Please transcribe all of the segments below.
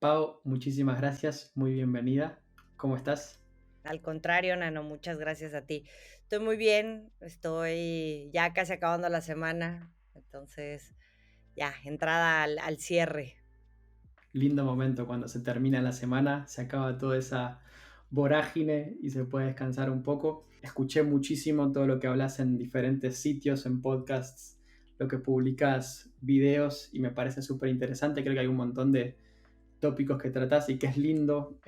Pau, muchísimas gracias, muy bienvenida. ¿Cómo estás? Al contrario, Nano, muchas gracias a ti. Estoy muy bien, estoy ya casi acabando la semana, entonces ya, entrada al cierre. Lindo momento cuando se termina la semana, se acaba toda esa vorágine y se puede descansar un poco. Escuché muchísimo todo lo que hablas en diferentes sitios, en podcasts, lo que publicas, videos y me parece súper interesante. Creo que hay un montón de tópicos que tratás y que es lindo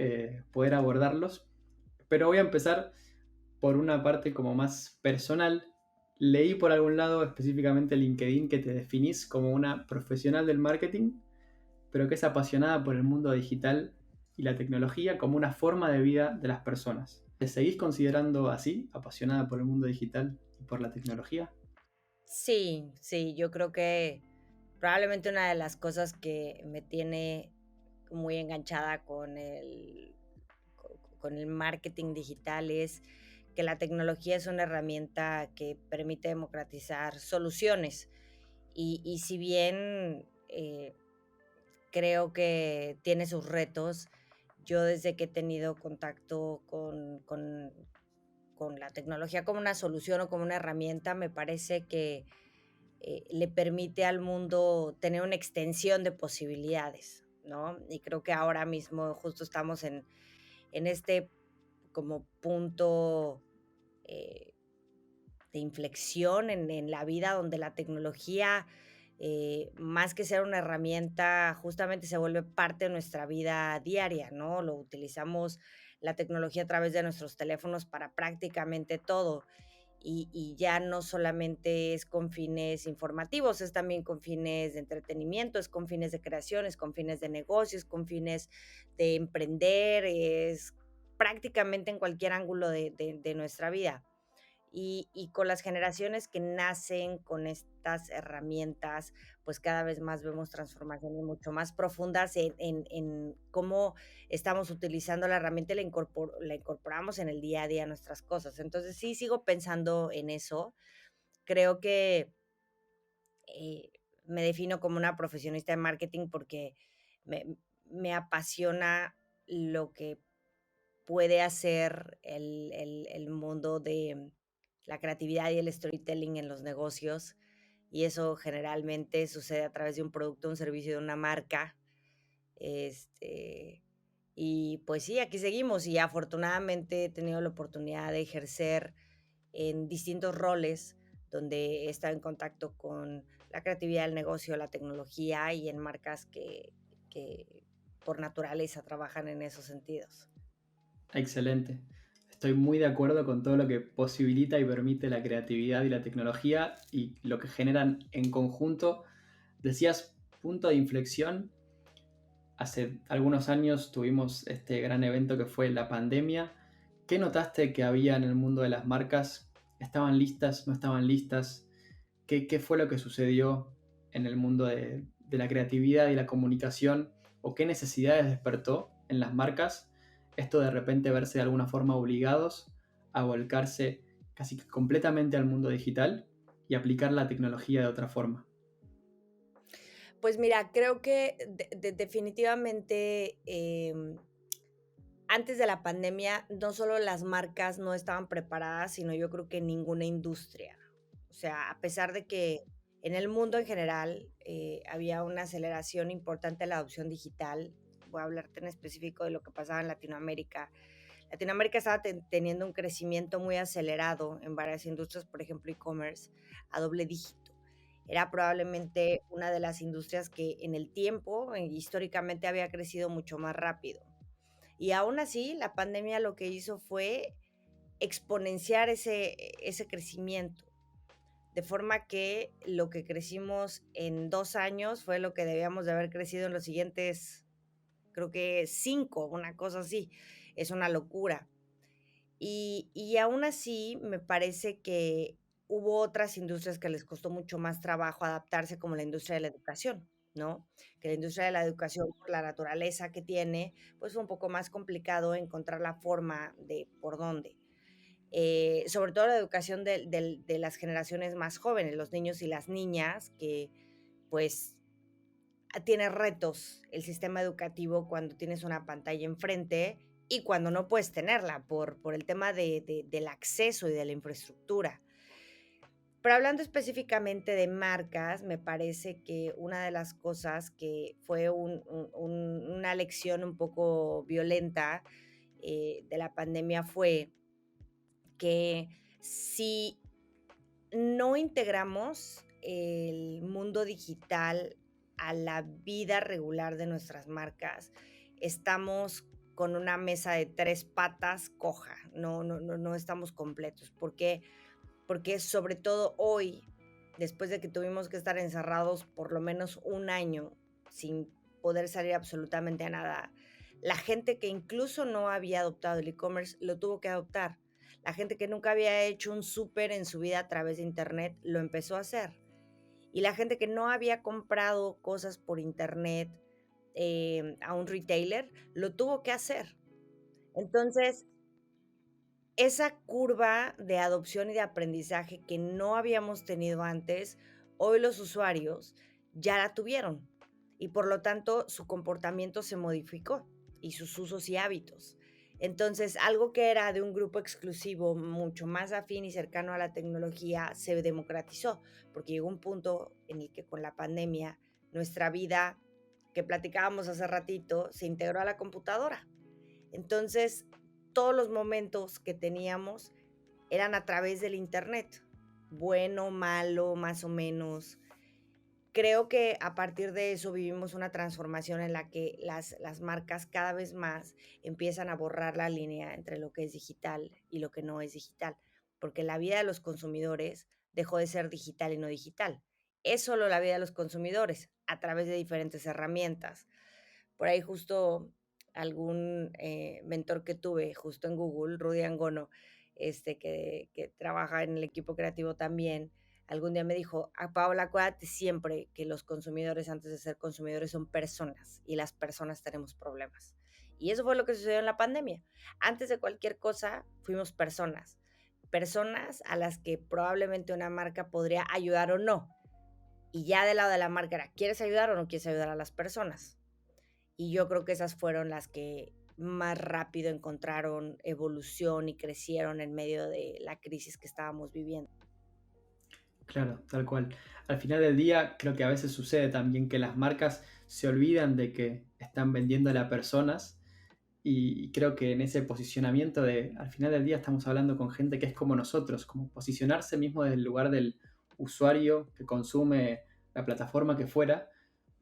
poder abordarlos. Pero voy a empezar por una parte como más personal. Leí por algún lado, específicamente LinkedIn, que te definís como una profesional del marketing, pero que es apasionada por el mundo digital y la tecnología como una forma de vida de las personas. ¿Te seguís considerando así, apasionada por el mundo digital y por la tecnología? Sí, sí, yo creo que probablemente una de las cosas que me tiene muy enganchada con el marketing digital es que la tecnología es una herramienta que permite democratizar soluciones. Y si bien creo que tiene sus retos. Yo desde que he tenido contacto con la tecnología como una solución o como una herramienta, me parece que le permite al mundo tener una extensión de posibilidades, ¿no? Y creo que ahora mismo justo estamos en este como punto eh, de inflexión en la vida donde la tecnología, más que ser una herramienta, justamente se vuelve parte de nuestra vida diaria, ¿no? Lo utilizamos la tecnología a través de nuestros teléfonos para prácticamente todo. Y ya no solamente es con fines informativos, es también con fines de entretenimiento, es con fines de creación, es con fines de negocios, con fines de emprender, es prácticamente en cualquier ángulo de nuestra vida. Y con las generaciones que nacen con estas herramientas, pues cada vez más vemos transformaciones mucho más profundas en cómo estamos utilizando la herramienta y la incorporamos en el día a día a nuestras cosas. Entonces sí, sigo pensando en eso. Creo que eh, me defino como una profesionista de marketing porque me, me apasiona lo que puede hacer el mundo de la creatividad y el storytelling en los negocios. Y eso generalmente sucede a través de un producto, un servicio de una marca. Este, y pues sí, aquí seguimos y afortunadamente he tenido la oportunidad de ejercer en distintos roles donde he estado en contacto con la creatividad del negocio, la tecnología y en marcas que por naturaleza trabajan en esos sentidos. Excelente. Estoy muy de acuerdo con todo lo que posibilita y permite la creatividad y la tecnología y lo que generan en conjunto. Decías punto de inflexión. Hace algunos años tuvimos este gran evento que fue la pandemia. ¿Qué notaste que había en el mundo de las marcas? ¿Estaban listas? ¿No estaban listas? ¿Qué fue lo que sucedió en el mundo de la creatividad y la comunicación? ¿O qué necesidades despertó en las marcas esto de repente verse de alguna forma obligados a volcarse casi que completamente al mundo digital y aplicar la tecnología de otra forma? Pues mira, creo que definitivamente antes de la pandemia no solo las marcas no estaban preparadas, sino yo creo que ninguna industria. O sea, a pesar de que en el mundo en general había una aceleración importante de la adopción digital, voy a hablarte en específico de lo que pasaba en Latinoamérica. Latinoamérica estaba teniendo un crecimiento muy acelerado en varias industrias, por ejemplo, e-commerce, a doble dígito. Era probablemente una de las industrias que en el tiempo, históricamente, había crecido mucho más rápido. Y aún así, la pandemia lo que hizo fue exponenciar ese crecimiento, de forma que lo que crecimos en 2 años fue lo que debíamos de haber crecido en los siguientes, creo que 5, una cosa así. Es una locura. Y aún así, me parece que hubo otras industrias que les costó mucho más trabajo adaptarse, como la industria de la educación, ¿no? Que la industria de la educación, por la naturaleza que tiene, pues fue un poco más complicado encontrar la forma de por dónde. Sobre todo la educación de las generaciones más jóvenes, los niños y las niñas, que pues tiene retos el sistema educativo cuando tienes una pantalla enfrente y cuando no puedes tenerla por el tema del acceso y de la infraestructura. Pero hablando específicamente de marcas, me parece que una de las cosas que fue una lección un poco violenta de la pandemia fue que si no integramos el mundo digital a la vida regular de nuestras marcas, estamos con una mesa de 3 patas coja, no estamos completos. ¿Por qué? Porque sobre todo hoy, después de que tuvimos que estar encerrados por lo menos un año sin poder salir absolutamente a nada, la gente que incluso no había adoptado el e-commerce lo tuvo que adoptar. La gente que nunca había hecho un súper en su vida a través de internet lo empezó a hacer. Y la gente que no había comprado cosas por internet a un retailer lo tuvo que hacer. Entonces, esa curva de adopción y de aprendizaje que no habíamos tenido antes, hoy los usuarios ya la tuvieron y por lo tanto su comportamiento se modificó y sus usos y hábitos. Entonces, algo que era de un grupo exclusivo mucho más afín y cercano a la tecnología se democratizó, porque llegó un punto en el que con la pandemia nuestra vida, que platicábamos hace ratito, se integró a la computadora. Entonces, todos los momentos que teníamos eran a través del internet, bueno, malo, más o menos. Creo que a partir de eso vivimos una transformación en la que las marcas cada vez más empiezan a borrar la línea entre lo que es digital y lo que no es digital, porque la vida de los consumidores dejó de ser digital y no digital. Es solo la vida de los consumidores a través de diferentes herramientas. Por ahí justo algún mentor que tuve justo en Google, Rudy Angono, que trabaja en el equipo creativo también, algún día me dijo: Paola, acuérdate siempre que los consumidores antes de ser consumidores son personas y las personas tenemos problemas. Y eso fue lo que sucedió en la pandemia. Antes de cualquier cosa, fuimos personas. Personas a las que probablemente una marca podría ayudar o no. Y ya del lado de la marca era, ¿quieres ayudar o no quieres ayudar a las personas? Y yo creo que esas fueron las que más rápido encontraron evolución y crecieron en medio de la crisis que estábamos viviendo. Claro, tal cual. Al final del día, creo que a veces sucede también que las marcas se olvidan de que están vendiéndole a personas y creo que en ese posicionamiento de, al final del día estamos hablando con gente que es como nosotros, como posicionarse mismo desde el lugar del usuario que consume la plataforma que fuera,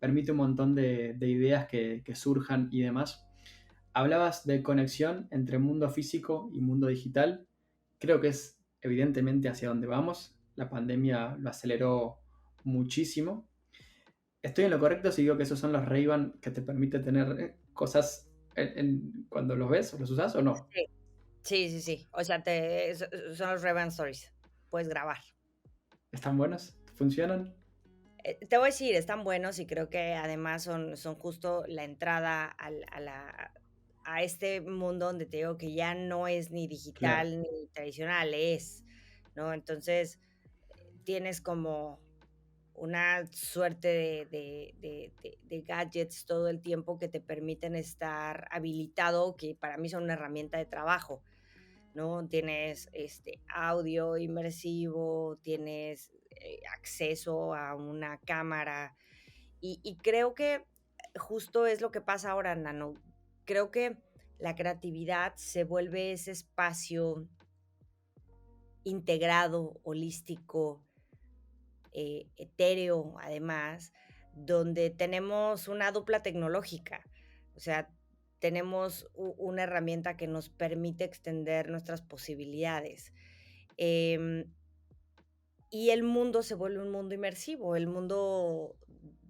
permite un montón de ideas que surjan y demás. Hablabas de conexión entre mundo físico y mundo digital. Creo que es evidentemente hacia donde vamos. La pandemia lo aceleró muchísimo. ¿Estoy en lo correcto si digo que esos son los Ray-Ban que te permite tener cosas cuando los ves o los usas o no? Sí, sí. O sea, son los Ray Stories. Puedes grabar. ¿Están buenos? ¿Funcionan? Te voy a decir, están buenos y creo que además son justo la entrada a este mundo donde te digo que ya no es ni Claro, digital ni tradicional, ¿no? Entonces, tienes como una suerte de gadgets todo el tiempo que te permiten estar habilitado, que para mí son una herramienta de trabajo, ¿no? Tienes audio inmersivo, tienes acceso a una cámara y creo que justo es lo que pasa ahora, Nano. Creo que la creatividad se vuelve ese espacio integrado, holístico, etéreo, además, donde tenemos una dupla tecnológica. O sea, tenemos una herramienta que nos permite extender nuestras posibilidades. Em, y el mundo se vuelve un mundo inmersivo, el mundo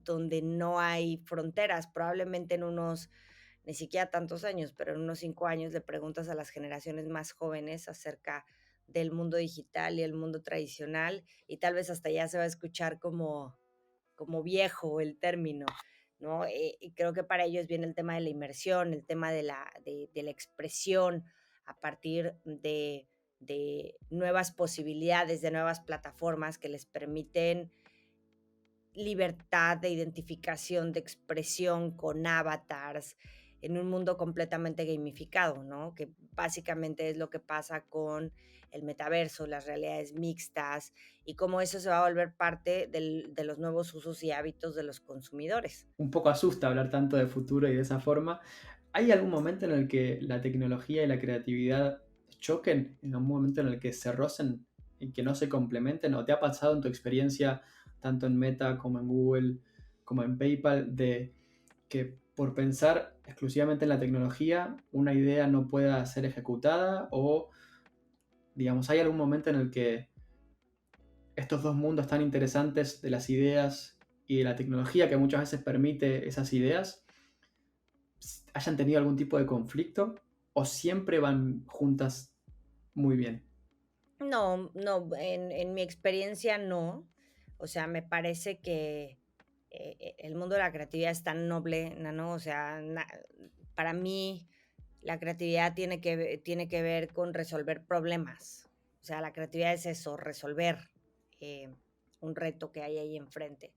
donde no hay fronteras. Probablemente en unos, ni siquiera tantos años, pero en unos 5 años le preguntas a las generaciones más jóvenes acerca del mundo digital y el mundo tradicional y tal vez hasta ya se va a escuchar como viejo el término, ¿no? Y creo que para ellos viene el tema de la inmersión, el tema de la expresión a partir de nuevas posibilidades, de nuevas plataformas que les permiten libertad de identificación, de expresión con avatars, en un mundo completamente gamificado, ¿no? Que básicamente es lo que pasa con el metaverso, las realidades mixtas y cómo eso se va a volver parte de los nuevos usos y hábitos de los consumidores. Un poco asusta hablar tanto de futuro y de esa forma. ¿Hay algún momento en el que la tecnología y la creatividad choquen? ¿En algún momento en el que se rocen y que no se complementen? ¿O te ha pasado en tu experiencia, tanto en Meta como en Google, como en PayPal, de que por pensar exclusivamente en la tecnología, una idea no pueda ser ejecutada? O, digamos, ¿hay algún momento en el que estos dos mundos tan interesantes de las ideas y de la tecnología que muchas veces permite esas ideas hayan tenido algún tipo de conflicto o siempre van juntas muy bien? No, no, en mi experiencia no. O sea, me parece que el mundo de la creatividad es tan noble, ¿no? O sea, para mí la creatividad tiene que ver con resolver problemas. O sea, la creatividad es eso, resolver eh, un reto que hay ahí enfrente.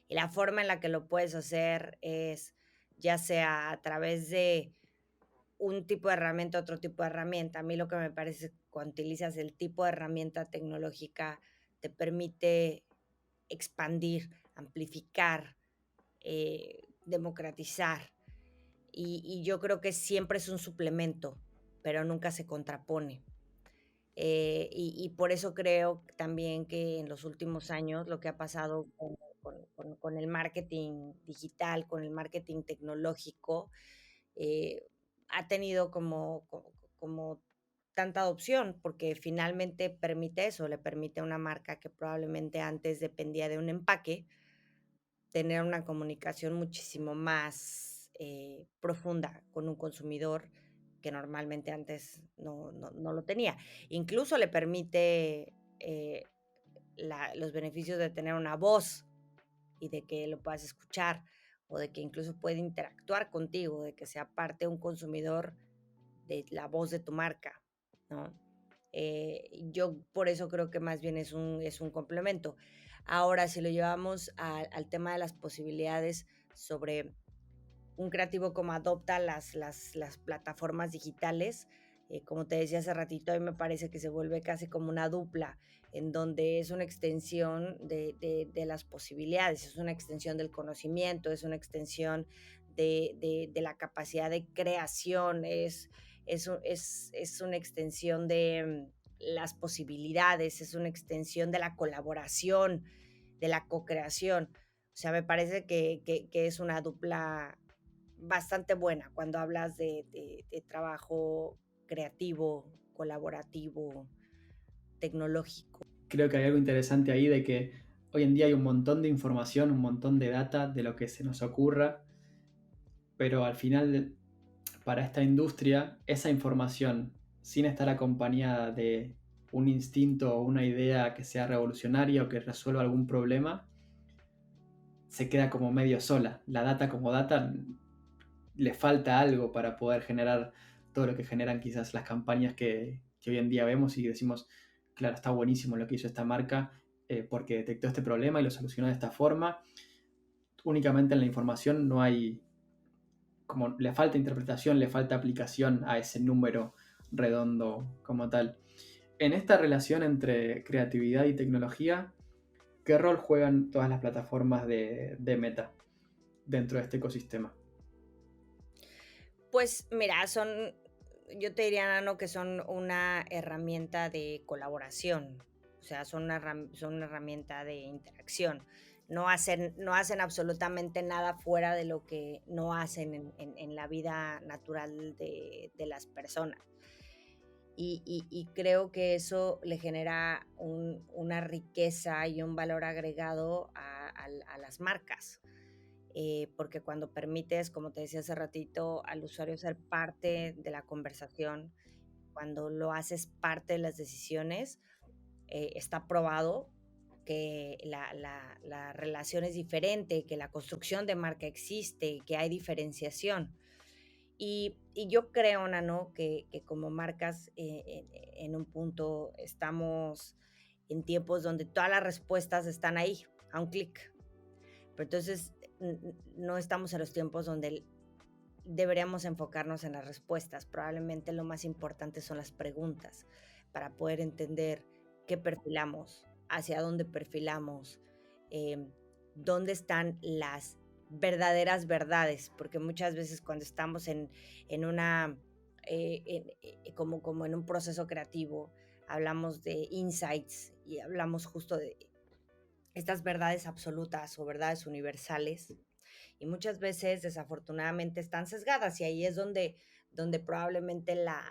Y la forma en la que lo puedes hacer es ya sea a través de un tipo de herramienta, otro tipo de herramienta. A mí lo que me parece es cuando utilizas el tipo de herramienta tecnológica, te permite expandir, amplificar, democratizar. Y yo creo que siempre es un suplemento, pero nunca se contrapone. Y por eso creo también que en los últimos años lo que ha pasado con el marketing digital, con el marketing tecnológico, eh, ha tenido como tanta adopción, porque finalmente permite eso, le permite a una marca que probablemente antes dependía de un empaque, tener una comunicación muchísimo más profunda con un consumidor que normalmente antes no lo tenía. Incluso le permite los beneficios de tener una voz y de que lo puedas escuchar o de que incluso puede interactuar contigo, de que sea parte de un consumidor de la voz de tu marca, ¿no? Yo por eso creo que más bien es un complemento. Ahora, si lo llevamos al tema de las posibilidades sobre un creativo como adopta las plataformas digitales. Como te decía hace ratito, a mí me parece que se vuelve casi como una dupla, en donde es una extensión de las posibilidades, es una extensión del conocimiento, es una extensión de la capacidad de creación, es una extensión de las posibilidades, es una extensión de la colaboración, de la co-creación. O sea, me parece que es una dupla bastante buena cuando hablas de trabajo creativo, colaborativo, tecnológico. Creo que hay algo interesante ahí de que hoy en día hay un montón de información, un montón de data de lo que se nos ocurra, pero al final para esta industria esa información, sin estar acompañada de un instinto o una idea que sea revolucionaria o que resuelva algún problema, se queda como medio sola. La data como data le falta algo para poder generar todo lo que generan quizás las campañas que hoy en día vemos y decimos, claro, está buenísimo lo que hizo esta marca porque detectó este problema y lo solucionó de esta forma. Únicamente en la información no hay, como le falta interpretación, le falta aplicación a ese número redondo como tal. En esta relación entre creatividad y tecnología, ¿qué rol juegan todas las plataformas de Meta dentro de este ecosistema? Pues mira, yo te diría, Nano, que son una herramienta de colaboración, o sea, son una herramienta de interacción. No hacen absolutamente nada fuera de lo que no hacen en la vida natural de las personas. Y creo que eso le genera una riqueza y un valor agregado a las marcas. Porque cuando permites, como te decía hace ratito, al usuario ser parte de la conversación, cuando lo haces parte de las decisiones, está probado que la relación es diferente, que la construcción de marca existe, que hay diferenciación. Y yo creo, Nano, que como marcas en un punto estamos en tiempos donde todas las respuestas están ahí, a un clic. Pero entonces no estamos en los tiempos donde deberíamos enfocarnos en las respuestas. Probablemente lo más importante son las preguntas para poder entender qué perfilamos, hacia dónde perfilamos, em, dónde están las verdaderas verdades, porque muchas veces cuando estamos en una, como en un proceso creativo, hablamos de insights y hablamos justo de estas verdades absolutas o verdades universales y muchas veces desafortunadamente están sesgadas y ahí es donde probablemente la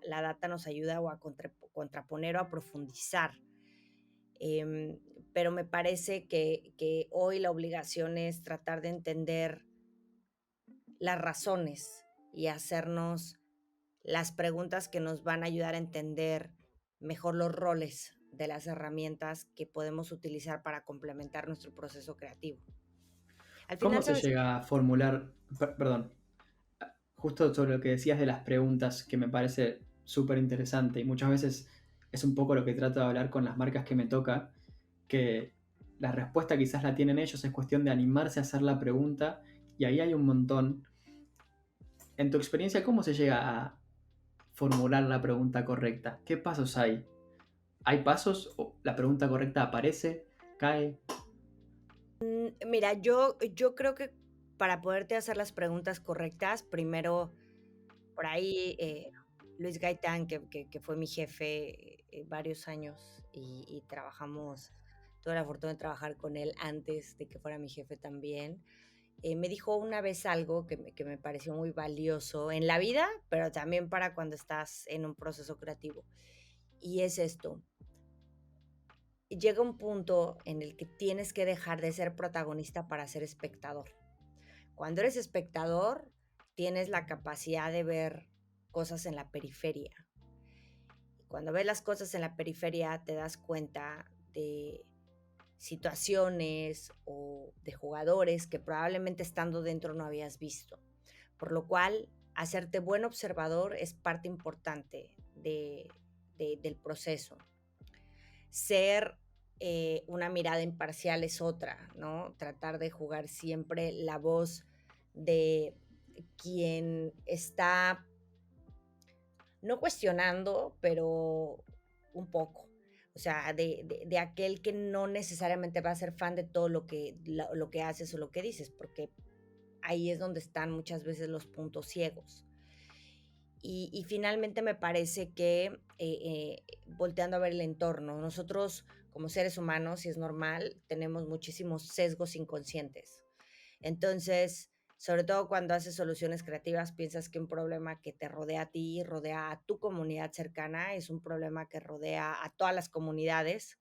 data nos ayuda o a contraponer o a profundizar. Em, pero me parece que hoy la obligación es tratar de entender las razones y hacernos las preguntas que nos van a ayudar a entender mejor los roles de las herramientas que podemos utilizar para complementar nuestro proceso creativo. Al ¿Cómo final, se ¿sabes? llega a formular, perdón, justo sobre lo que decías de las preguntas, que me parece súper interesante y muchas veces es un poco lo que trato de hablar con las marcas que me toca, que la respuesta quizás la tienen ellos, es cuestión de animarse a hacer la pregunta y ahí hay un montón. En tu experiencia, ¿cómo se llega a formular la pregunta correcta? ¿Qué pasos hay? ¿Hay pasos? ¿O la pregunta correcta aparece? ¿Cae? Mira, yo creo que para poderte hacer las preguntas correctas, primero, por ahí, Luis Gaitán, que fue mi jefe, varios años y trabajamos, tuve la fortuna de trabajar con él antes de que fuera mi jefe también, me dijo una vez algo que me pareció muy valioso en la vida, pero también para cuando estás en un proceso creativo, y es esto: llega un punto en el que tienes que dejar de ser protagonista para ser espectador. Cuando eres espectador, tienes la capacidad de ver cosas en la periferia. Y cuando ves las cosas en la periferia, te das cuenta de situaciones o de jugadores que probablemente estando dentro no habías visto. Por lo cual, hacerte buen observador es parte importante del proceso. Ser una mirada imparcial es otra, ¿no? Tratar de jugar siempre la voz de quien está no cuestionando, pero un poco. O sea, de aquel que no necesariamente va a ser fan de todo lo que haces o lo que dices, porque ahí es donde están muchas veces los puntos ciegos. Y finalmente me parece que volteando a ver el entorno, nosotros como seres humanos, y es normal, tenemos muchísimos sesgos inconscientes. Entonces, sobre todo cuando haces soluciones creativas, piensas que un problema que te rodea a ti, rodea a tu comunidad cercana, es un problema que rodea a todas las comunidades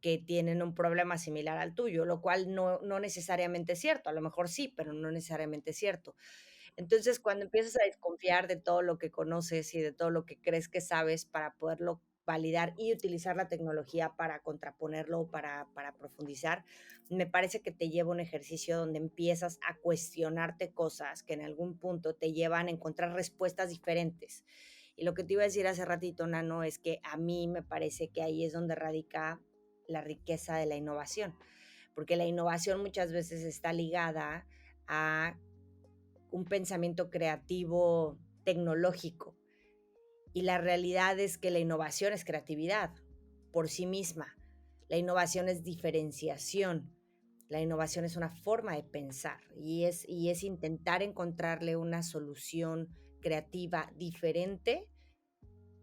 que tienen un problema similar al tuyo, lo cual no necesariamente es cierto, a lo mejor sí, pero no necesariamente es cierto. Entonces, cuando empiezas a desconfiar de todo lo que conoces y de todo lo que crees que sabes para poderlo validar y utilizar la tecnología para contraponerlo o para profundizar, me parece que te lleva a un ejercicio donde empiezas a cuestionarte cosas que en algún punto te llevan a encontrar respuestas diferentes. Y lo que te iba a decir hace ratito, Nano, es que a mí me parece que ahí es donde radica la riqueza de la innovación, porque la innovación muchas veces está ligada a un pensamiento creativo tecnológico. Y la realidad es que la innovación es creatividad por sí misma. La innovación es diferenciación. La innovación es una forma de pensar y es intentar encontrarle una solución creativa diferente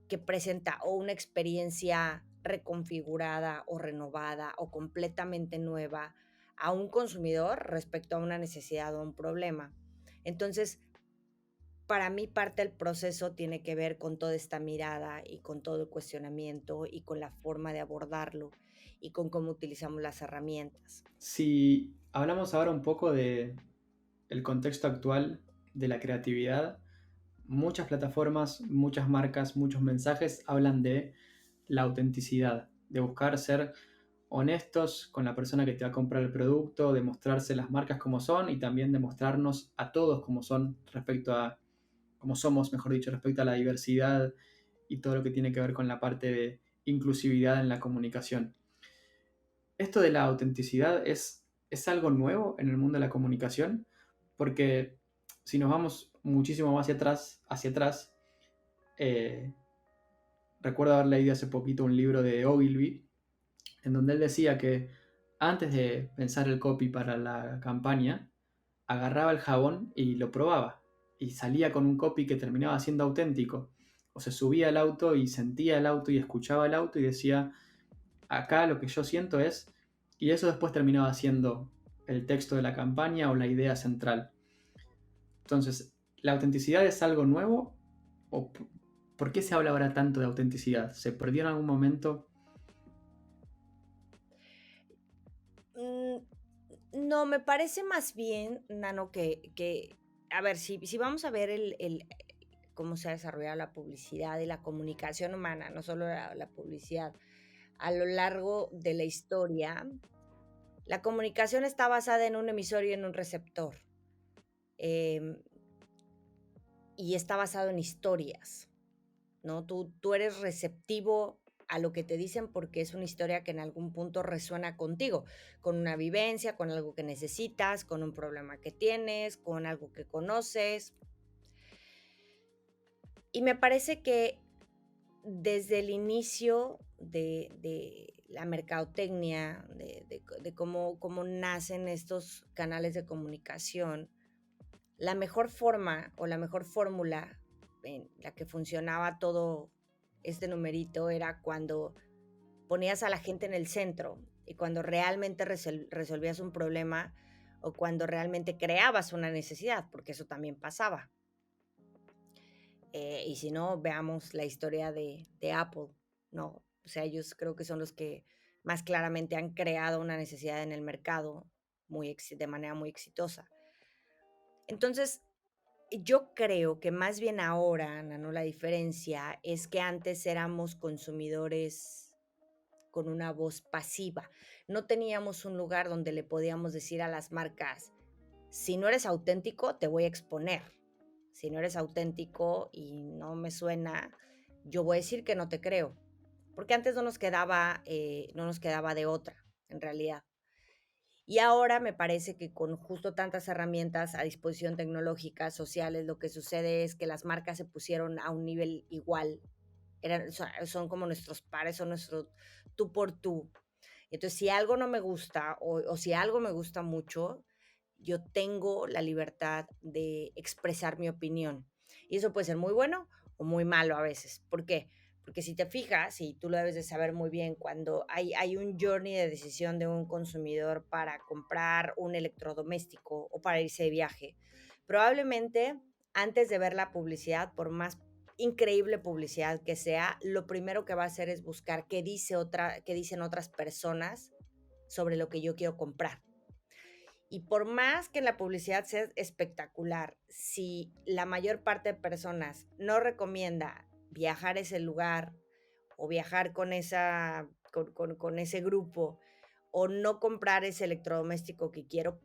que presenta o una experiencia reconfigurada o renovada o completamente nueva a un consumidor respecto a una necesidad o un problema. Entonces, para mí parte del proceso tiene que ver con toda esta mirada y con todo el cuestionamiento y con la forma de abordarlo y con cómo utilizamos las herramientas. Si hablamos ahora un poco de el contexto actual de la creatividad, muchas plataformas, muchas marcas, muchos mensajes hablan de la autenticidad, de buscar ser honestos con la persona que te va a comprar el producto, de mostrarse las marcas como son y también de mostrarnos a todos como son respecto a, como somos, mejor dicho, respecto a la diversidad y todo lo que tiene que ver con la parte de inclusividad en la comunicación. Esto de la autenticidad es es algo nuevo en el mundo de la comunicación, porque si nos vamos muchísimo más hacia atrás, eh, recuerdo haber leído hace poquito un libro de Ogilvy, en donde él decía que antes de pensar el copy para la campaña, agarraba el jabón y lo probaba, y salía con un copy que terminaba siendo auténtico. O se subía al auto y sentía el auto y escuchaba el auto y decía, acá lo que yo siento es, y eso después terminaba siendo el texto de la campaña o la idea central. Entonces, ¿la autenticidad es algo nuevo? ¿O por qué se habla ahora tanto de autenticidad? ¿Se perdió en algún momento? Mm, no, me parece más bien, Nano, a ver, si vamos a ver cómo se ha desarrollado la publicidad y la comunicación humana, no solo la publicidad, a lo largo de la historia, la comunicación está basada en un emisor y en un receptor. em, y está basado en historias, ¿no? Tú eres receptivo a lo que te dicen porque es una historia que en algún punto resuena contigo, con una vivencia, con algo que necesitas, con un problema que tienes, con algo que conoces. Y me parece que desde el inicio de la mercadotecnia, de cómo nacen estos canales de comunicación, la mejor forma o la mejor fórmula en la que funcionaba todo este numerito era cuando ponías a la gente en el centro y cuando realmente resolvías un problema o cuando realmente creabas una necesidad, porque eso también pasaba. Y si no, veamos la historia de Apple, ¿no? O sea, ellos creo que son los que más claramente han creado una necesidad en el mercado de manera muy exitosa. Entonces, yo creo que más bien ahora, Nano, la diferencia es que antes éramos consumidores con una voz pasiva. No teníamos un lugar donde le podíamos decir a las marcas, si no eres auténtico, te voy a exponer. Si no eres auténtico y no me suena, yo voy a decir que no te creo. Porque antes no nos quedaba de otra, en realidad. Y ahora me parece que con justo tantas herramientas a disposición tecnológicas, sociales, lo que sucede es que las marcas se pusieron a un nivel igual. Son como nuestros pares, son nuestro tú por tú. Entonces, si algo no me gusta o si algo me gusta mucho, yo tengo la libertad de expresar mi opinión. Y eso puede ser muy bueno o muy malo a veces. ¿Por qué? Porque si te fijas, y tú lo debes de saber muy bien, cuando hay un journey de decisión de un consumidor para comprar un electrodoméstico o para irse de viaje, probablemente antes de ver la publicidad, por más increíble publicidad que sea, lo primero que va a hacer es buscar qué dicen otras personas sobre lo que yo quiero comprar. Y por más que la publicidad sea espectacular, si la mayor parte de personas no recomienda viajar a ese lugar o viajar con ese grupo o no comprar ese electrodoméstico que quiero,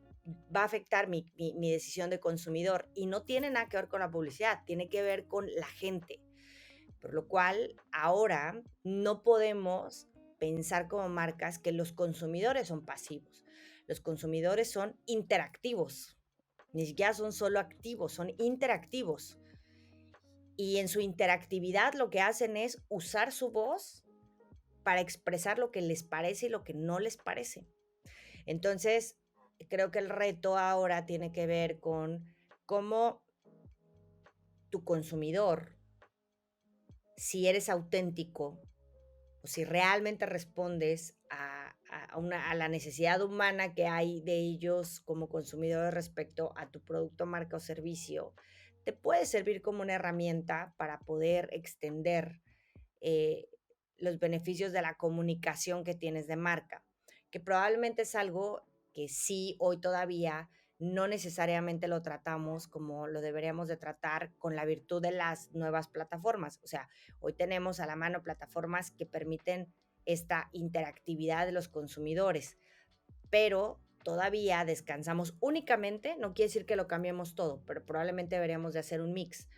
va a afectar mi decisión de consumidor. Y no tiene nada que ver con la publicidad, tiene que ver con la gente. Por lo cual, ahora no podemos pensar como marcas que los consumidores son pasivos. Los consumidores son interactivos. Ni siquiera son solo activos, son interactivos. Y en su interactividad lo que hacen es usar su voz para expresar lo que les parece y lo que no les parece. Entonces, creo que el reto ahora tiene que ver con cómo tu consumidor, si eres auténtico o si realmente respondes a la necesidad humana que hay de ellos como consumidores respecto a tu producto, marca o servicio, te puede servir como una herramienta para poder extender eh, los beneficios de la comunicación que tienes de marca, que probablemente es algo que sí hoy todavía no necesariamente lo tratamos como lo deberíamos de tratar con la virtud de las nuevas plataformas. O sea, hoy tenemos a la mano plataformas que permiten esta interactividad de los consumidores, pero todavía descansamos únicamente, no quiere decir que lo cambiemos todo, pero probablemente deberíamos de hacer un mix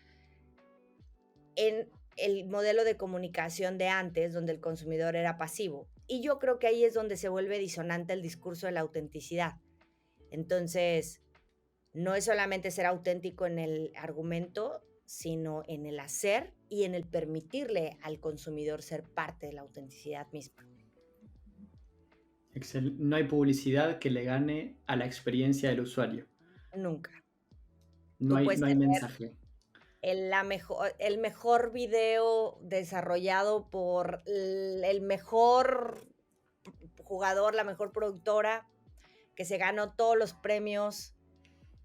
en el modelo de comunicación de antes, donde el consumidor era pasivo. Y yo creo que ahí es donde se vuelve disonante el discurso de la autenticidad. Entonces, no es solamente ser auténtico en el argumento, sino en el hacer y en el permitirle al consumidor ser parte de la autenticidad misma. No hay publicidad que le gane a la experiencia del usuario. Nunca. No Tú hay, puedes no hay tener mensaje. el mejor video desarrollado por el mejor jugador, la mejor productora, que se ganó todos los premios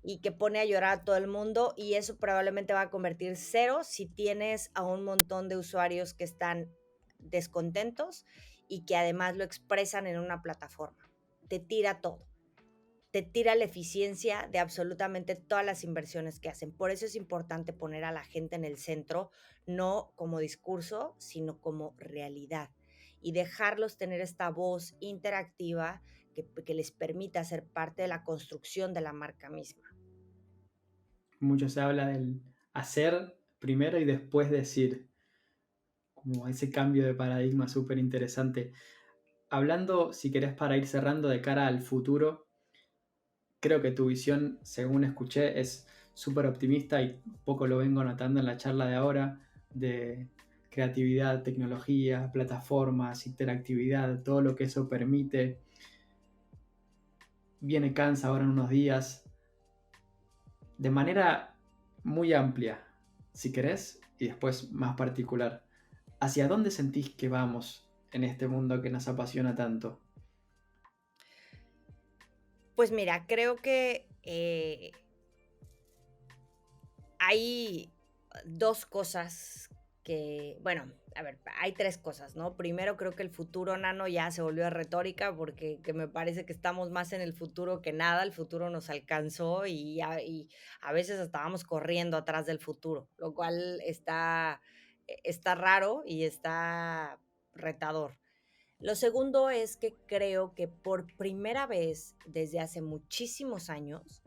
y que pone a llorar a todo el mundo, y eso probablemente va a convertir cero si tienes a un montón de usuarios que están descontentos y que además lo expresan en una plataforma. Te tira todo. Te tira la eficiencia de absolutamente todas las inversiones que hacen. Por eso es importante poner a la gente en el centro, no como discurso, sino como realidad. Y dejarlos tener esta voz interactiva que les permita ser parte de la construcción de la marca misma. Mucho se habla del hacer primero y después decir, como ese cambio de paradigma súper interesante. Hablando, si querés, para ir cerrando de cara al futuro, creo que tu visión, según escuché, es súper optimista y poco lo vengo notando en la charla de ahora, de creatividad, tecnología, plataformas, interactividad, todo lo que eso permite. Viene Cansa ahora en unos días, de manera muy amplia, si querés, y después más particular. ¿Hacia dónde sentís que vamos en este mundo que nos apasiona tanto? Pues mira, creo que hay 2 cosas que, bueno, a ver, hay 3 cosas, ¿no? Primero, creo que el futuro, Nano, ya se volvió retórica, porque que me parece que estamos más en el futuro que nada, el futuro nos alcanzó y a veces estábamos corriendo atrás del futuro, lo cual está raro y está retador. Lo segundo es que creo que por primera vez desde hace muchísimos años,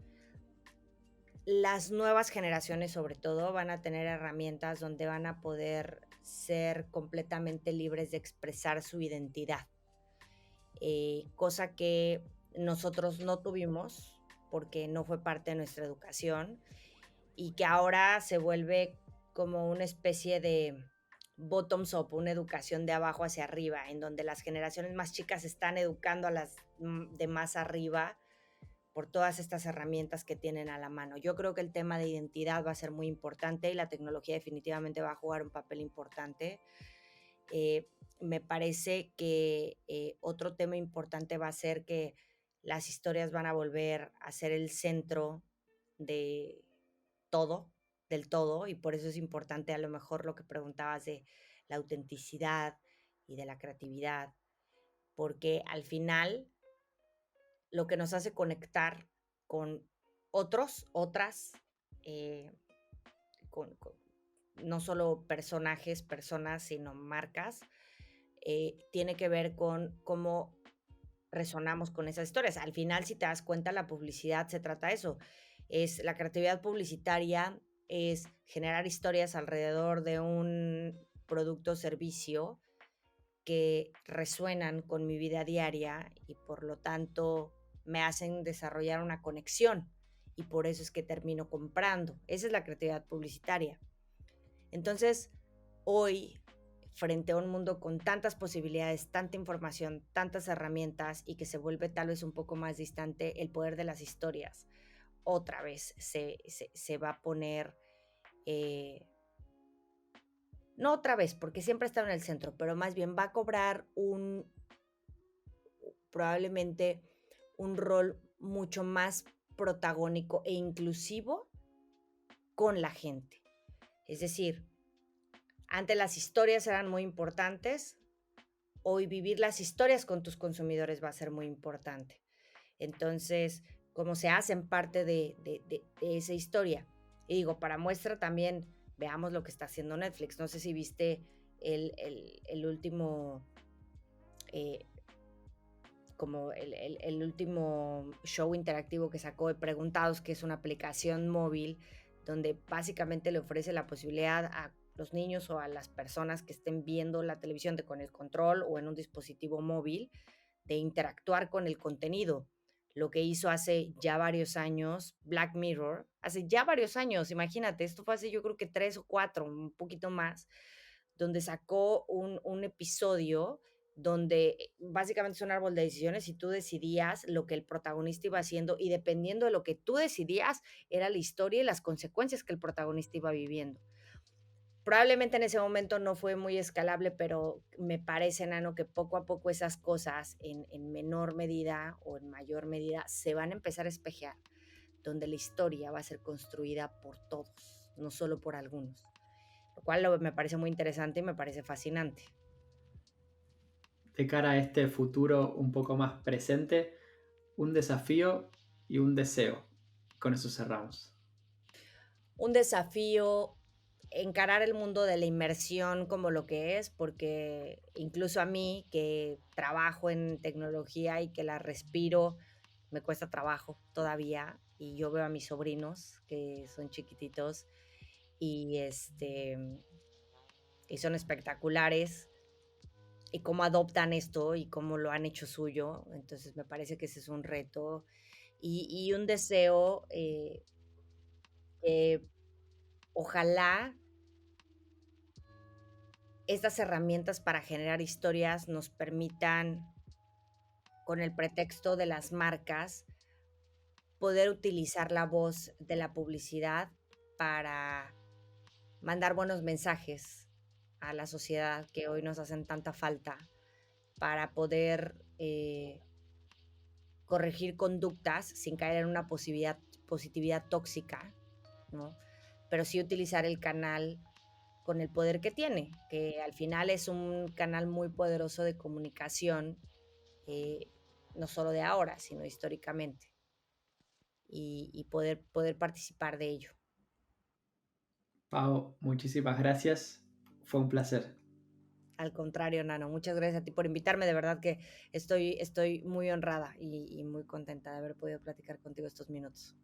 las nuevas generaciones, sobre todo, van a tener herramientas donde van a poder ser completamente libres de expresar su identidad, cosa que nosotros no tuvimos porque no fue parte de nuestra educación y que ahora se vuelve como una especie de bottoms up, una educación de abajo hacia arriba, en donde las generaciones más chicas están educando a las de más arriba por todas estas herramientas que tienen a la mano. Yo creo que el tema de identidad va a ser muy importante y la tecnología definitivamente va a jugar un papel importante. Me parece que otro tema importante va a ser que las historias van a volver a ser el centro de todo, del todo, y por eso es importante a lo mejor lo que preguntabas de la autenticidad y de la creatividad, porque al final lo que nos hace conectar con otros, otras, eh, con no solo personajes, personas, sino marcas, tiene que ver con cómo resonamos con esas historias. Al final, si te das cuenta, la publicidad se trata de eso. Es la creatividad publicitaria, es generar historias alrededor de un producto o servicio que resuenan con mi vida diaria y por lo tanto me hacen desarrollar una conexión y por eso es que termino comprando. Esa es la creatividad publicitaria. Entonces, hoy, frente a un mundo con tantas posibilidades, tanta información, tantas herramientas y que se vuelve tal vez un poco más distante, el poder de las historias otra vez se va a poner, no otra vez, porque siempre ha estado en el centro, pero más bien va a cobrar probablemente un rol mucho más protagónico e inclusivo con la gente. Es decir, antes las historias eran muy importantes, hoy vivir las historias con tus consumidores va a ser muy importante. Entonces, como se hacen parte de esa historia. Y digo, para muestra también, veamos lo que está haciendo Netflix. No sé si viste el último, eh, como el último show interactivo que sacó de Preguntados, que es una aplicación móvil donde básicamente le ofrece la posibilidad a los niños o a las personas que estén viendo la televisión con el control o en un dispositivo móvil de interactuar con el contenido. lo que hizo hace ya varios años Black Mirror, hace ya varios años, imagínate, esto fue hace yo creo que 3 o 4, un poquito más, donde sacó un episodio donde básicamente es un árbol de decisiones y tú decidías lo que el protagonista iba haciendo y dependiendo de lo que tú decidías era la historia y las consecuencias que el protagonista iba viviendo. Probablemente en ese momento no fue muy escalable, pero me parece, Nano, que poco a poco esas cosas en menor medida o en mayor medida se van a empezar a espejear, donde la historia va a ser construida por todos, no solo por algunos, lo cual me parece muy interesante y me parece fascinante. De cara a este futuro un poco más presente, un desafío y un deseo. Con eso cerramos. Un desafío, encarar el mundo de la inmersión como lo que es, porque incluso a mí, que trabajo en tecnología y que la respiro, me cuesta trabajo todavía. Y yo veo a mis sobrinos, que son chiquititos, y, y son espectaculares, y cómo adoptan esto y cómo lo han hecho suyo. Entonces me parece que ese es un reto y un deseo que ojalá estas herramientas para generar historias nos permitan, con el pretexto de las marcas, poder utilizar la voz de la publicidad para mandar buenos mensajes a la sociedad que hoy nos hacen tanta falta, para poder corregir conductas sin caer en una positividad tóxica, ¿no? Pero sí utilizar el canal con el poder que tiene, que al final es un canal muy poderoso de comunicación, eh, no solo de ahora, sino históricamente, y poder participar de ello. Pau, muchísimas gracias. Fue un placer. Al contrario, Nano, muchas gracias a ti por invitarme, de verdad que estoy muy honrada y muy contenta de haber podido platicar contigo estos minutos.